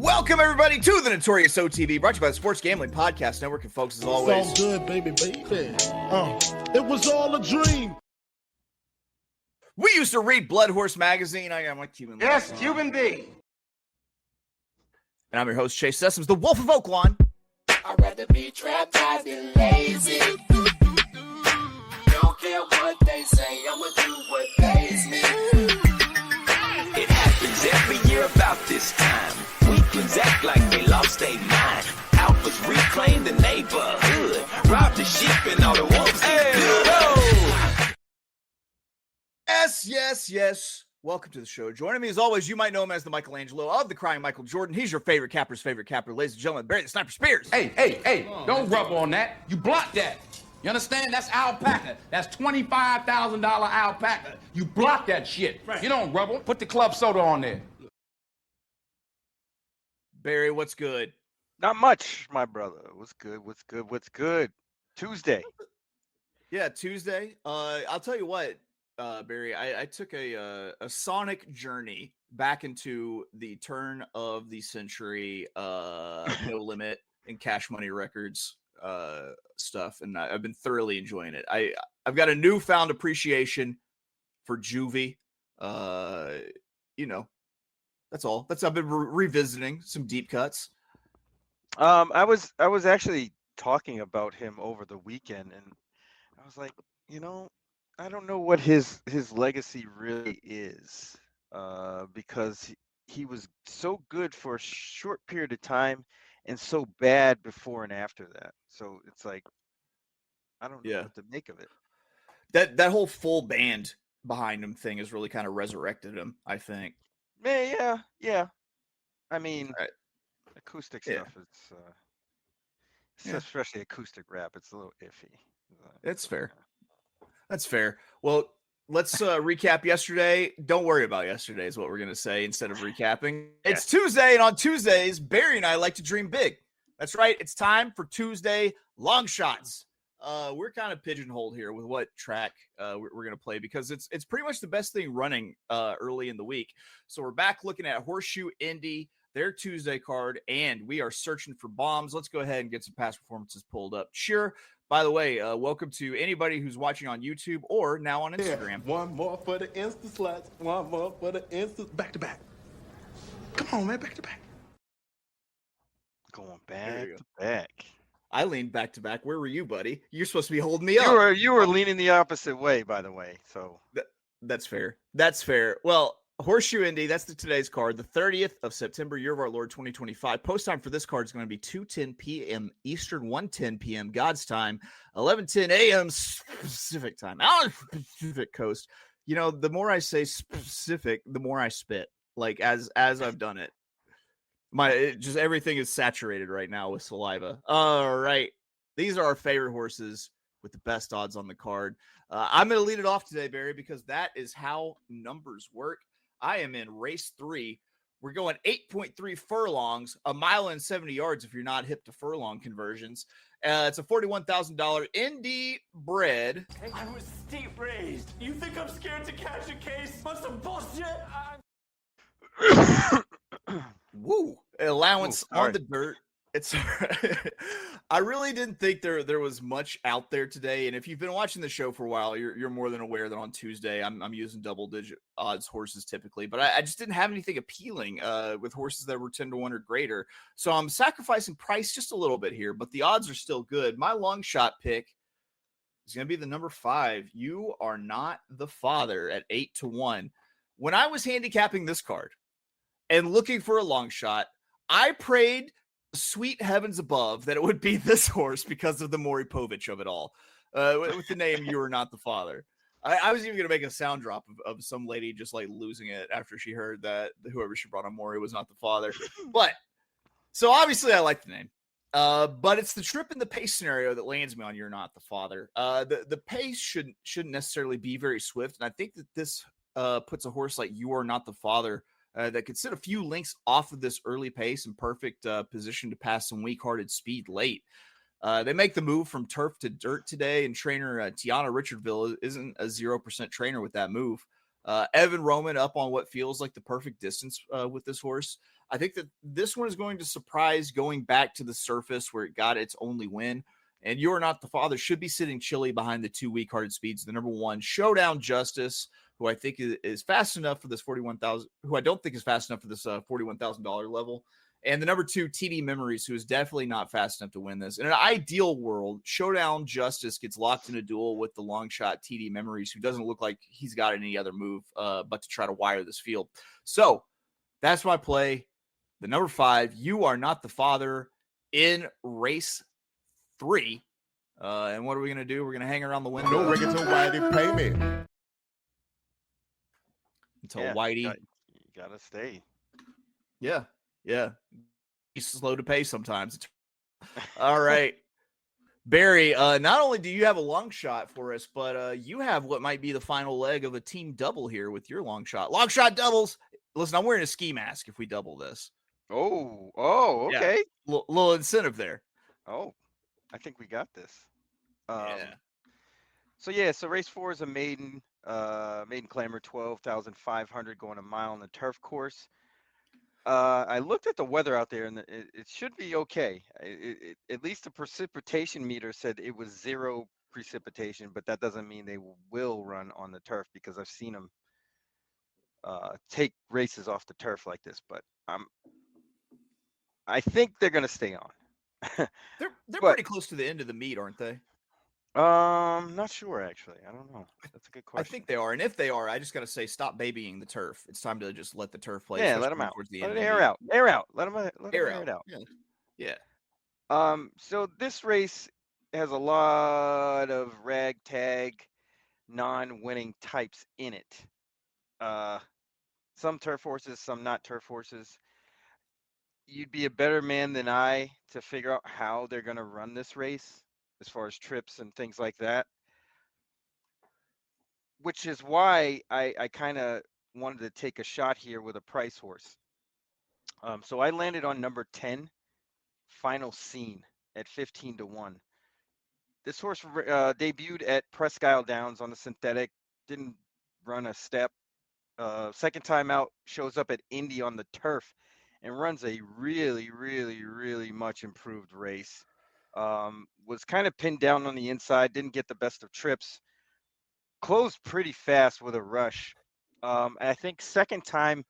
Welcome, everybody, to the Notorious OTB, brought to you by the Sports Gambling Podcast Network. And, folks, as always, it's all good, baby. It was all a dream. We used to read Blood Horse Magazine. I am like Cuban. Yes, Cuban B. And I'm your host, Chase Sessoms, the Wolf of Oaklawn. I'd rather be trapped than lazy. Don't care what they say, I'ma do what pays me. It happens every year about this time. Weaklings act like they lost their mind. Alphas reclaim the neighborhood. Rob the sheep and all the wolves get good. Yes. Welcome to the show. Joining me, as always, you might know him as the Michelangelo of the Crying Michael Jordan. He's your favorite capper's favorite capper. Ladies and gentlemen, Barry the Sniper Spears. Hey, don't rub on that. You block that. You understand? That's alpaca. That's $25,000 alpaca. You block that shit. Right. You don't rub on. Put the club soda on there. Barry, what's good? Not much, my brother. What's good? Tuesday. Yeah, Tuesday. I'll tell you what, Barry, I took a sonic journey back into the turn of the century, No Limit and Cash Money Records stuff, and I've been thoroughly enjoying it. I've got a newfound appreciation for Juvie. That's all. I've been revisiting some deep cuts. I was actually talking about him over the weekend, and I was like, I don't know what his legacy really is, because he was so good for a short period of time and so bad before and after that. So it's like, I don't know what to make of it. That whole full band behind him thing has really kind of resurrected him, I think. Yeah. I mean, acoustic stuff, it's especially acoustic rap, it's a little iffy. That's fair. Well, let's recap yesterday. Don't worry about yesterday is what we're going to say instead of recapping. It's Tuesday, and on Tuesdays, Barry and I like to dream big. That's right. It's time for Tuesday long shots. We're kind of pigeonholed here with what track we're going to play because it's pretty much the best thing running early in the week. So we're back looking at Horseshoe Indy, their Tuesday card, and we are searching for bombs. Let's go ahead and get some past performances pulled up. Sure. By the way, welcome to anybody who's watching on YouTube or now on Instagram. Yeah. One more for the Insta slots. One more for the Insta. Back to back. Come on, man. Back to back. Going back to back. I leaned back to back. Where were you, buddy? You're supposed to be holding me up. You were leaning the opposite way, by the way. So that's fair. Well, Horseshoe Indy, that's today's card, the 30th of September, year of our Lord 2025. Post time for this card is going to be 2:10 p.m. Eastern, 1:10 p.m. God's time, 11:10 a.m. Specific time. Out on the Pacific Coast. The more I say specific, the more I spit. Like as I've done it. Just everything is saturated right now with saliva. All right. These are our favorite horses with the best odds on the card. I'm going to lead it off today, Barry, because that is how numbers work. I am in race 3. We're going 8.3 furlongs, a mile and 70 yards if you're not hip to furlong conversions. It's a $41,000 Indy bred. I was steep raised. You think I'm scared to catch a case? What's some bullshit? Woo! Allowance on the dirt. It's. I really didn't think there was much out there today. And if you've been watching the show for a while, you're more than aware that on Tuesday I'm using double-digit odds horses typically, but I just didn't have anything appealing with horses that were 10-1 or greater. So I'm sacrificing price just a little bit here, but the odds are still good. My long shot pick is going to be the number 5. You Are Not the Father at 8-1. When I was handicapping this card and looking for a long shot, I prayed sweet heavens above that it would be this horse because of the Maury Povich of it all. With the name You Are Not the Father. I was even going to make a sound drop of some lady just like losing it after she heard that whoever she brought on Maury was not the father. But so obviously I like the name. But it's the trip and the pace scenario that lands me on You're Not the Father. The pace shouldn't necessarily be very swift. And I think that this puts a horse like You Are Not the Father that could sit a few lengths off of this early pace in perfect position to pass some weak-hearted speed late. They make the move from turf to dirt today, and trainer Tiana Richardville isn't a 0% trainer with that move. Evan Roman up on what feels like the perfect distance with this horse. I think that this one is going to surprise going back to the surface where it got its only win. And You're Not the Father should be sitting chilly behind the 2 weak hearted speeds. The number 1 Showdown Justice, who I think is fast enough for this 41,000, who I don't think is fast enough for this $41,000 level. And the number 2 TD Memories, who is definitely not fast enough to win this. In an ideal world, Showdown Justice gets locked in a duel with the long shot TD Memories, who doesn't look like he's got any other move but to try to wire this field. So that's my play. The number 5, You Are Not the Father, in race 3. And what are we going to do? We're going to hang around the window. No regular Whitey pay me. Until Whitey. You gotta stay. Yeah. He's slow to pay sometimes. All right. Barry, not only do you have a long shot for us, but you have what might be the final leg of a team double here with your long shot. Long shot doubles. Listen, I'm wearing a ski mask if we double this. Oh, okay. Yeah. Little incentive there. Oh, I think we got this. Yeah. So race 4 is a maiden climber, 12,500 going a mile on the turf course. I looked at the weather out there, and it should be okay. At least the precipitation meter said it was 0 precipitation, but that doesn't mean they will run on the turf, because I've seen them take races off the turf like this. But I think they're going to stay on. They're pretty close to the end of the meet, aren't they? Not sure, actually. I don't know. That's a good question. I think they are, and if they are, I just got to say, stop babying the turf. It's time to just let the turf play. Yeah, let them out. Let it air out. Let them air it out. Yeah. So this race has a lot of ragtag, non-winning types in it. Some turf horses, some not turf horses. You'd be a better man than I to figure out how they're going to run this race, as far as trips and things like that, which is why I kind of wanted to take a shot here with a price horse. So I landed on number 10, Final Scene, at 15-1. This horse debuted at Presque Isle Downs on the synthetic, didn't run a step. Second time out, shows up at Indy on the turf and runs a really, really, really much improved race. Was kind of pinned down on the inside, didn't get the best of trips, closed pretty fast with a rush. I think second time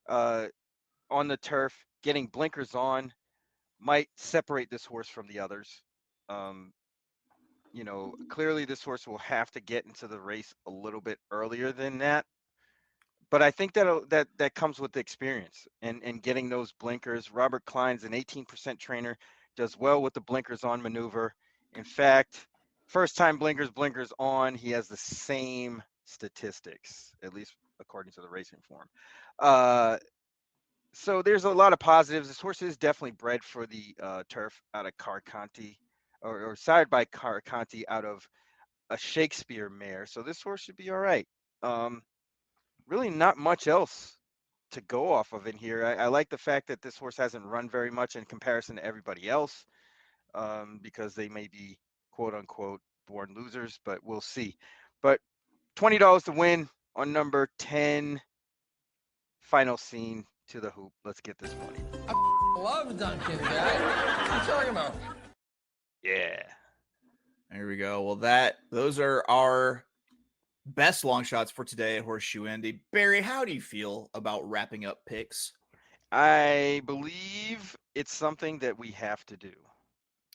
on the turf, getting blinkers on might separate this horse from the others. Clearly this horse will have to get into the race a little bit earlier than that. But I think that comes with the experience and getting those blinkers. Robert Klein's an 18% trainer, does well with the blinkers on maneuver. In fact, first time blinkers on, he has the same statistics, at least according to the racing form. So there's a lot of positives. This horse is definitely bred for the turf out of Carconti, or sired by Carconti out of a Shakespeare mare. So this horse should be all right. Really not much else to go off of in here. I like the fact that this horse hasn't run very much in comparison to everybody else, because they may be quote unquote born losers, but we'll see. But $20 to win on number 10, Final Scene, to the hoop. Let's get this money. I love Duncan, guy. What are you talking about? Yeah. There we go. Well, those are our best long shots for today at Horseshoe Indy. Barry, how do you feel about wrapping up picks? I believe it's something that we have to do.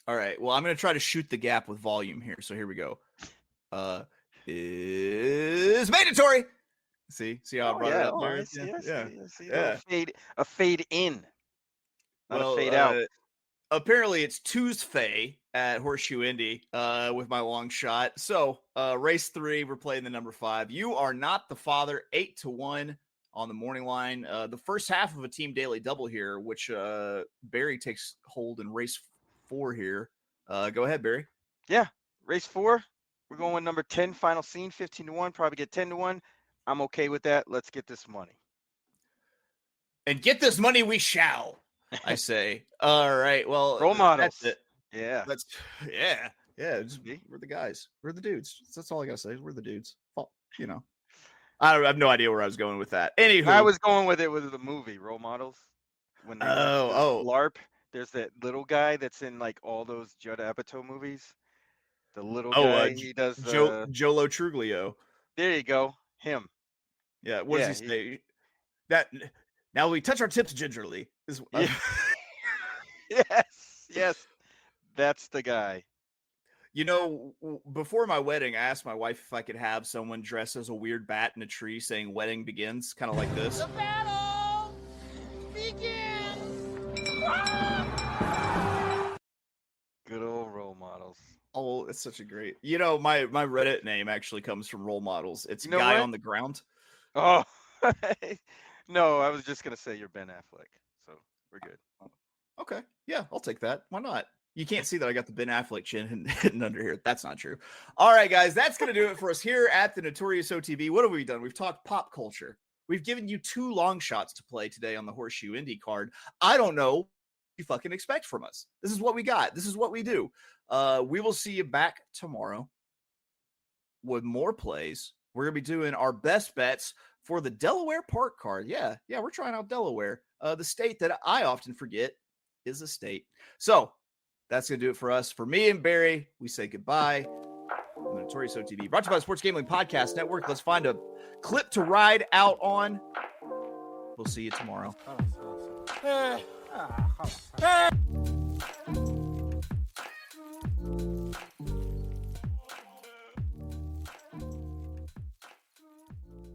All right. Well, I'm going to try to shoot the gap with volume here. So here we go. Is mandatory. See how I brought it up there? Yeah. A fade in, not a fade out. Apparently it's Tuesday at Horseshoe Indy with my long shot. So race 3, we're playing the number 5. You Are Not the Father, 8-1 on the morning line. The first half of a team daily double here, which Barry takes hold in race 4 here. Go ahead, Barry. Yeah, race 4. We're going with number 10, Final Scene, 15-1. Probably get 10-1. I'm okay with that. Let's get this money. And get this money we shall, I say. All right. Well, role models. That's it. Yeah. We're the guys. We're the dudes. That's all I gotta say. We're the dudes. Well, I have no idea where I was going with that. Anywho, I was going with it with the movie Role Models. when they Oh. LARP. There's that little guy that's in like all those Judd Apatow movies. The little guy, he does Jolo Truglio. There you go, him. Yeah, what does he say? That now we touch our tips gingerly. Yes, that's the guy. You know, before my wedding, I asked my wife if I could have someone dress as a weird bat in a tree saying "wedding begins," kind of like this. The battle begins. Good old role models. Oh, it's such a great. You know, my Reddit name actually comes from role models. It's Guy on the Ground. Oh, no, I was just gonna say you're Ben Affleck, so we're good. Okay, yeah, I'll take that. Why not? You can't see that I got the Ben Affleck chin hidden under here. That's not true. All right, guys, that's going to do it for us here at the Notorious OTB. What have we done? We've talked pop culture. We've given you 2 long shots to play today on the Horseshoe Indy card. I don't know what you fucking expect from us. This is what we got. This is what we do. We will see you back tomorrow with more plays. We're going to be doing our best bets for the Delaware Park card. Yeah, we're trying out Delaware. The state that I often forget is a state. So that's going to do it for us. For me and Barry, we say goodbye. The Notorious OTB, brought to you by the Sports Gambling Podcast Network. Let's find a clip to ride out on. We'll see you tomorrow.